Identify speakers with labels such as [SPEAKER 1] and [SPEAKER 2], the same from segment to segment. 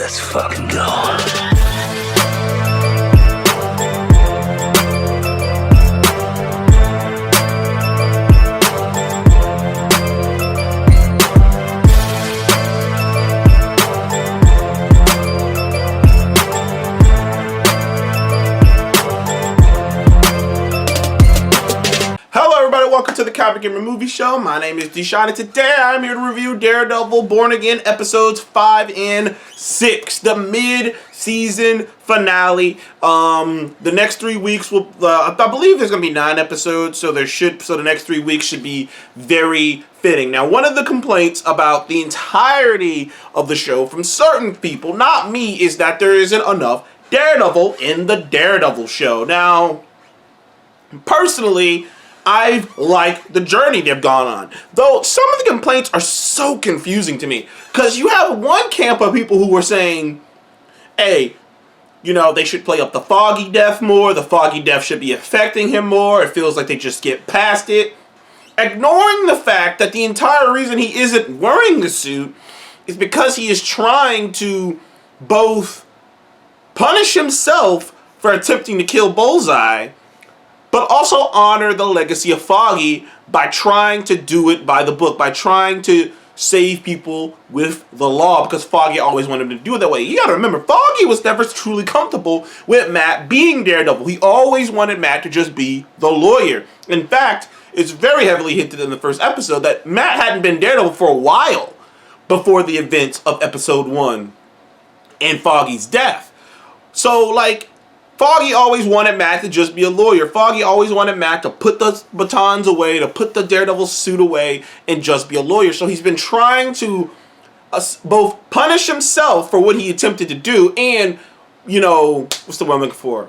[SPEAKER 1] Let's fucking go.
[SPEAKER 2] Welcome to the Comic Gamer Movie Show. My name is Deshaun, and today I'm here to review Daredevil Born Again episodes 5 and 6, the mid-season finale. The next 3 weeks will, I believe there's going to be 9 episodes, so the next 3 weeks should be very fitting. Now, one of the complaints about the entirety of the show from certain people, not me, is that there isn't enough Daredevil in the Daredevil show. Now, personally, I like the journey they've gone on. Though some of the complaints are so confusing to me. Because you have one camp of people who were saying, hey, they should play up the Foggy death more. The Foggy death should be affecting him more. It feels like they just get past it. Ignoring the fact that the entire reason he isn't wearing the suit is because he is trying to both punish himself for attempting to kill Bullseye, but also honor the legacy of Foggy by trying to do it by the book, by trying to save people with the law, because Foggy always wanted him to do it that way. You gotta remember, Foggy was never truly comfortable with Matt being Daredevil. He always wanted Matt to just be the lawyer. In fact, it's very heavily hinted in the first episode that Matt hadn't been Daredevil for a while before the events of episode 1 and Foggy's death. So, Foggy always wanted Matt to just be a lawyer. Foggy always wanted Matt to put the batons away, to put the Daredevil suit away, and just be a lawyer. So he's been trying to both punish himself for what he attempted to do and, what's the word I'm looking for?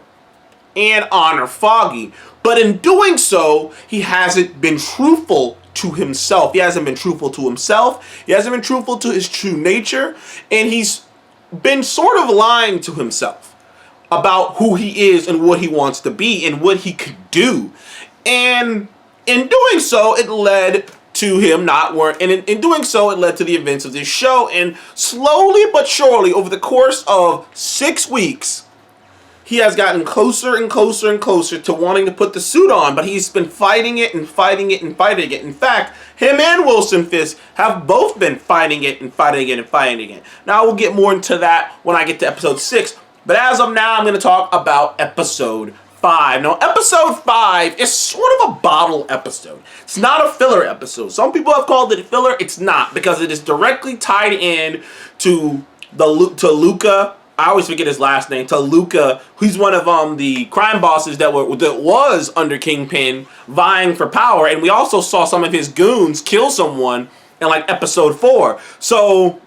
[SPEAKER 2] And honor Foggy. But in doing so, he hasn't been truthful to himself. He hasn't been truthful to himself. He hasn't been truthful to his true nature. And he's been sort of lying to himself about who he is and what he wants to be and what he could do. And in doing so, it led to him not wearing, and in doing so, it led to the events of this show. And slowly but surely, over the course of 6 weeks, he has gotten closer and closer and closer to wanting to put the suit on, but he's been fighting it and fighting it and fighting it. In fact, him and Wilson Fisk have both been fighting it and fighting it and fighting it. Now, we'll get more into that when I get to episode 6. But as of now, I'm going to talk about episode 5. Now, episode 5 is sort of a bottle episode. It's not a filler episode. Some people have called it filler. It's not, because it is directly tied in to Luca. I always forget his last name. To Luca, who's one of the crime bosses that was under Kingpin, vying for power. And we also saw some of his goons kill someone in episode 4. So,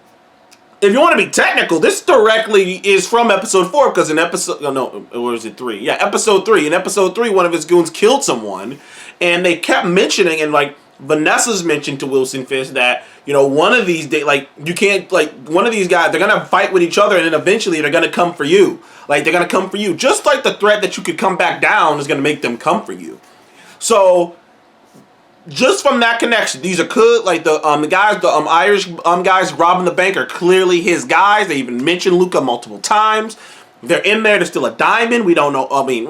[SPEAKER 2] if you want to be technical, this directly is from episode 4, because in episode, or is it 3? Yeah, episode 3. In episode 3, one of his goons killed someone, and they kept mentioning, and Vanessa's mentioned to Wilson Fisk that, one of these days, you can't, one of these guys, they're going to fight with each other, and then eventually they're going to come for you. They're going to come for you. Just like the threat that you could come back down is going to make them come for you. So, just from that connection, these are the Irish guys robbing the bank are clearly his guys. They even mention Luca multiple times. They're in there. There's still a diamond. We don't know.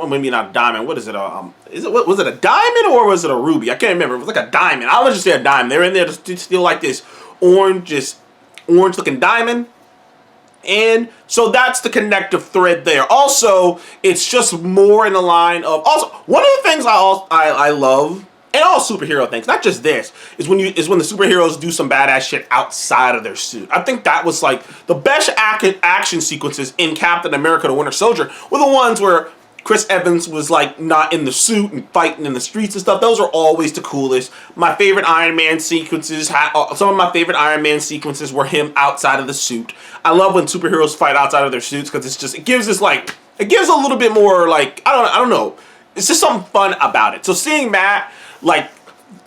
[SPEAKER 2] Maybe not a diamond. What is it? Was it a diamond or was it a ruby? I can't remember. It was like a diamond. I would just say a diamond. They're in there to steal this orange looking diamond. And so that's the connective thread there. Also, it's just more in the line of. Also, one of the things I love. And all superhero things, not just this, is when the superheroes do some badass shit outside of their suit. I think that was the best action sequences in Captain America: The Winter Soldier were the ones where Chris Evans was not in the suit and fighting in the streets and stuff. Those are always the coolest. My favorite Iron Man sequences, some of my favorite Iron Man sequences were him outside of the suit. I love when superheroes fight outside of their suits because it gives a little bit more I don't know. It's just something fun about it. So seeing Matt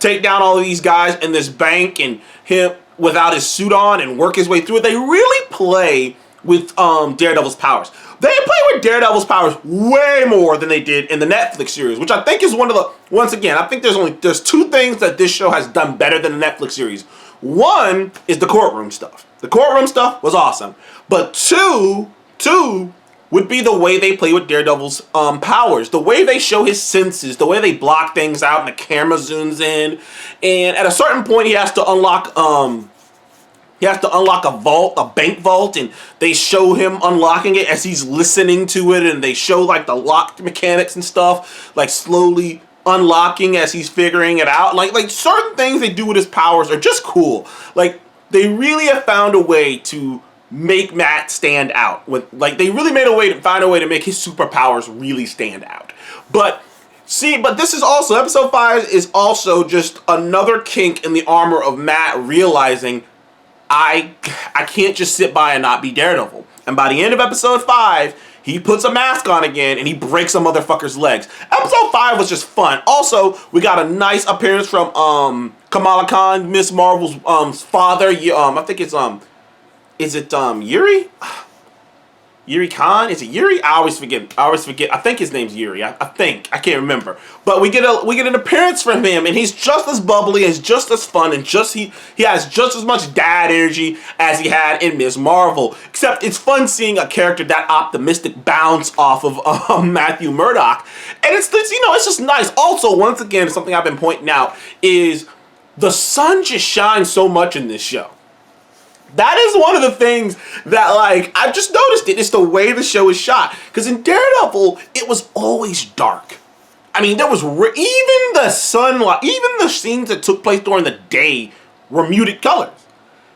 [SPEAKER 2] take down all of these guys in this bank and him without his suit on and work his way through it. They really play with Daredevil's powers. They play with Daredevil's powers way more than they did in the Netflix series, which I think is once again, I think there's 2 things that this show has done better than the Netflix series. One is the courtroom stuff. The courtroom stuff was awesome. But two would be the way they play with Daredevil's powers. The way they show his senses, the way they block things out and the camera zooms in. And at a certain point, he has to unlock a vault, a bank vault, and they show him unlocking it as he's listening to it, and they show like the lock mechanics and stuff, like slowly unlocking as he's figuring it out. Like certain things they do with his powers are just cool. Like they really have found a way to make Matt stand out. They really find a way to make his superpowers really stand out. But this is also, episode 5 is also just another kink in the armor of Matt realizing I can't just sit by and not be Daredevil. And by the end of episode 5, he puts a mask on again and he breaks a motherfucker's legs. Episode 5 was just fun. Also, we got a nice appearance from Kamala Khan, Miss Marvel's father. I think it's is it Yuri? Yuri Khan? Is it Yuri? I always forget. I think his name's Yuri. I can't remember. But we get an appearance from him, and he's just as bubbly, and just as fun, and he has just as much dad energy as he had in Ms. Marvel. Except it's fun seeing a character that optimistic bounce off of Matthew Murdock, and it's just nice. Also, once again, something I've been pointing out is the sun just shines so much in this show. That is one of the things that, I've just noticed it. It's the way the show is shot. Because in Daredevil, it was always dark. I mean, there was even the sunlight, even the scenes that took place during the day were muted colors.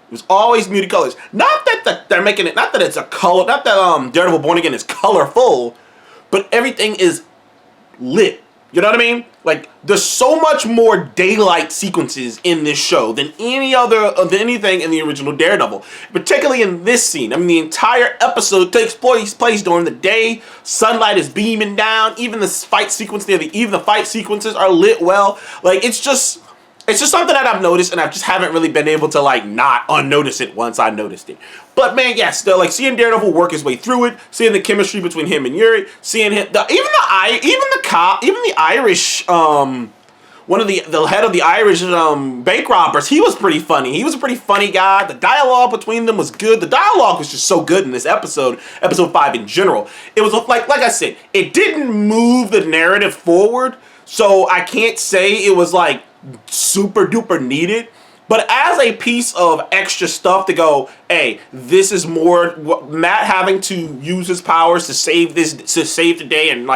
[SPEAKER 2] It was always muted colors. Not that they're making it, not that it's a color, not that Daredevil Born Again is colorful, but everything is lit. You know what I mean? There's so much more daylight sequences in this show than anything in the original Daredevil. Particularly in this scene. I mean, the entire episode takes place during the day. Sunlight is beaming down. Even the fight sequences are lit well. It's just something that I've noticed, and I just haven't really been able to not unnotice it once I noticed it. But man, yeah, still seeing Daredevil work his way through it, seeing the chemistry between him and Yuri, seeing him, the Irish, one of the head of the Irish bank robbers, he was pretty funny. He was a pretty funny guy. The dialogue between them was good. The dialogue was just so good in this episode 5 in general. It was like I said, it didn't move the narrative forward, so I can't say it was super duper needed, but as a piece of extra stuff to go, hey, this is more Matt having to use his powers to save the day and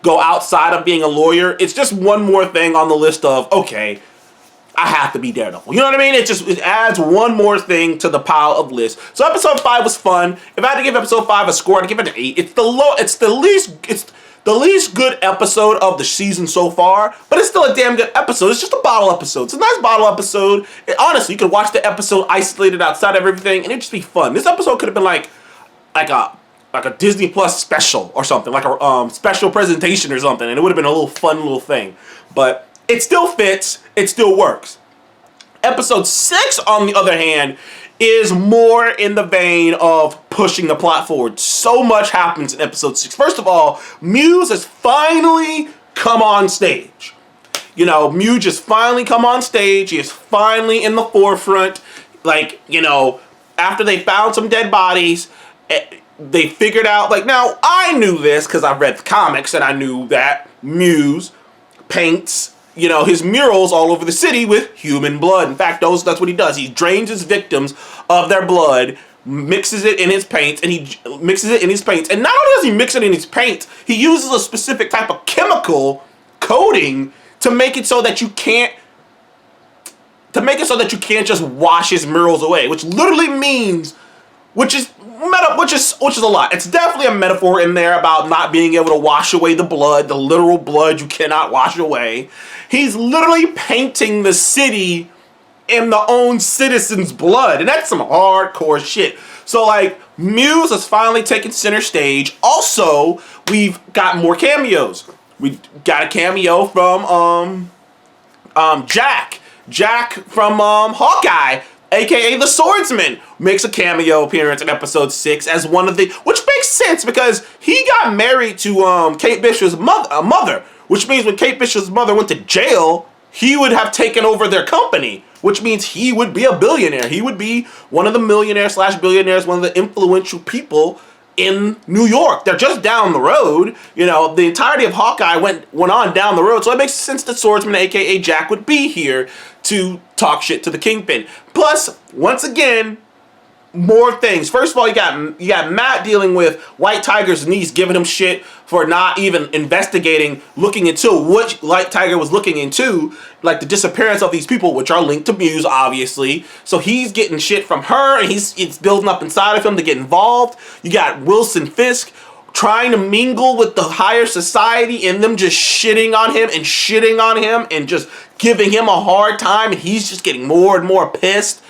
[SPEAKER 2] go outside of being a lawyer. It's just one more thing on the list of, okay, I have to be Daredevil. You know what I mean? It adds one more thing to the pile of lists. So episode 5 was fun. If I had to give episode 5 a score, I'd give it an 8. It's the least good episode of the season so far, but it's still a damn good episode. It's just a bottle episode. It's a nice bottle episode. Honestly, you could watch the episode isolated outside of everything, and it'd just be fun. This episode could have been like a Disney Plus special or something, like a special presentation or something, and it would have been a little fun little thing. But it still fits. It still works. Episode 6, on the other hand, is more in the vein of pushing the plot forward. So much happens in episode 6. First of all, Muse has finally come on stage. Muse has finally come on stage. He is finally in the forefront. After they found some dead bodies, they figured out, now, I knew this because I read the comics, and I knew that Muse paints his murals all over the city with human blood. In fact, that's what he does. He drains his victims of their blood, mixes it in his paints, and And not only does he mix it in his paint, he uses a specific type of chemical coating to make it so that you can't just wash his murals away, which literally means, which is a lot. It's definitely a metaphor in there about not being able to wash away the blood, the literal blood you cannot wash away. He's literally painting the city in the own citizens' blood, and that's some hardcore shit. So Muse has finally taken center stage. Also, we've got more cameos. We got a cameo from Jack from Hawkeye, aka the Swordsman, makes a cameo appearance in episode 6 as one of the, which makes sense because he got married to Kate Bishop's mother, which means when Kate Bishop's mother went to jail, he would have taken over their company, which means he would be a billionaire. He would be one of the millionaires / billionaires, one of the influential people in New York. They're just down the road. You know, the entirety of Hawkeye went on down the road, so it makes sense that Swordsman, aka Jack, would be here to talk shit to the Kingpin. Plus, once again, more things. First of all, you got Matt dealing with White Tiger's niece, giving him shit for not even investigating, looking into what White Tiger was looking into, like the disappearance of these people, which are linked to Muse, obviously. So he's getting shit from her, and it's building up inside of him to get involved. You got Wilson Fisk trying to mingle with the higher society, and them just shitting on him and just giving him a hard time, and he's just getting more and more pissed.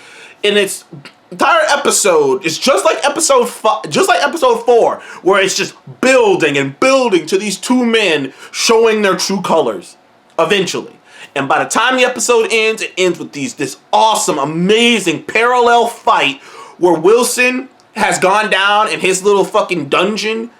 [SPEAKER 2] And it's entire episode is just like episode 4, where it's just building and building to these two men showing their true colors eventually. And by the time the episode ends, it ends with this awesome, amazing parallel fight where Wilson has gone down in his little fucking dungeon,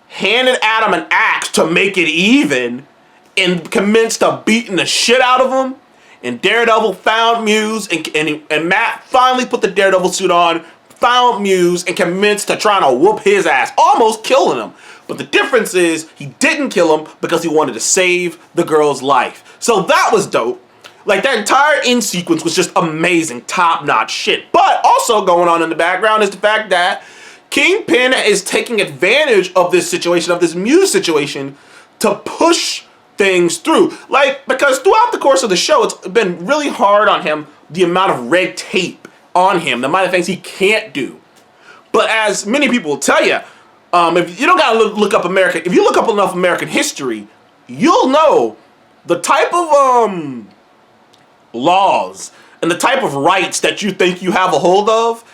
[SPEAKER 2] handed Adam an axe to make it even, and commenced to beating the shit out of him. And Daredevil found Muse, and Matt finally put the Daredevil suit on, found Muse, and commenced to trying to whoop his ass, almost killing him. But the difference is, he didn't kill him because he wanted to save the girl's life. So that was dope. Like, that entire end sequence was just amazing, top-notch shit. But also going on in the background is the fact that Kingpin is taking advantage of this situation, of this Muse situation, to push things through. Like, because throughout the course of the show, it's been really hard on him, the amount of red tape on him, the amount of things he can't do. But as many people will tell you, if you don't gotta look up if you look up enough American history, you'll know the type of laws and the type of rights that you think you have a hold of,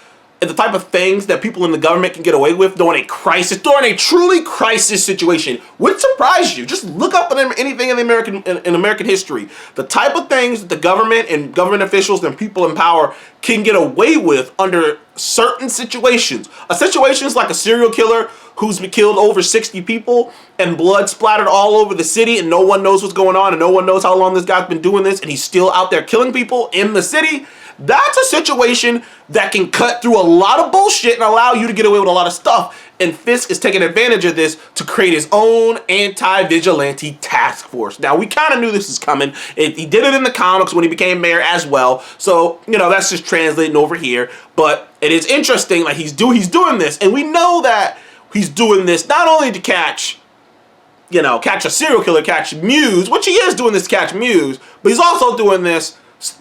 [SPEAKER 2] and the type of things that people in the government can get away with during a crisis, during a truly crisis situation, would surprise you. Just look up anything in American history. The type of things that the government and government officials and people in power can get away with under certain situations. Situations like a serial killer who's killed over 60 people and blood splattered all over the city, and no one knows what's going on, and no one knows how long this guy's been doing this, and he's still out there killing people in the city. That's a situation that can cut through a lot of bullshit and allow you to get away with a lot of stuff. And Fisk is taking advantage of this to create his own anti-vigilante task force. Now, we kind of knew this was coming. He did it in the comics when he became mayor as well. So, you know, that's just translating over here. But it is interesting, like, he's doing this. And we know that he's doing this not only to catch a serial killer, catch Muse, which he is doing this to catch Muse, but he's also doing this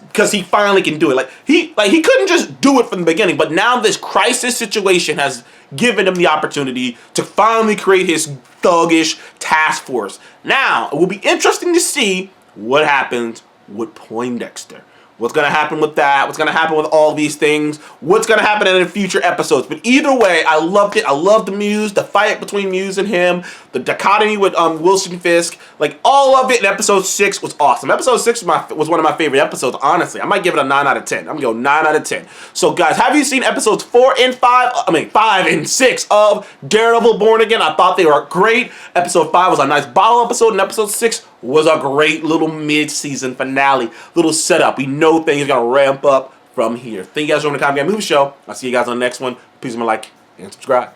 [SPEAKER 2] because he finally can do it. He couldn't just do it from the beginning, but now this crisis situation has given him the opportunity to finally create his thuggish task force. Now, it will be interesting to see what happens with Poindexter. What's going to happen with that? What's going to happen with all these things? What's going to happen in the future episodes? But either way, I loved it. I loved the Muse, the fight between Muse and him, the dichotomy with Wilson Fisk. Like, all of it in episode 6 was awesome. Episode 6 was one of my favorite episodes, honestly. I might give it a 9 out of 10. I'm going to go 9 out of 10. So, guys, have you seen episodes 5 and 6 of Daredevil Born Again? I thought they were great. Episode 5 was a nice bottle episode, and episode 6 was a great little mid-season finale, little setup. We know things are going to ramp up from here. Thank you guys for joining the Comic Game Movie Show. I'll see you guys on the next one. Please leave a like and subscribe.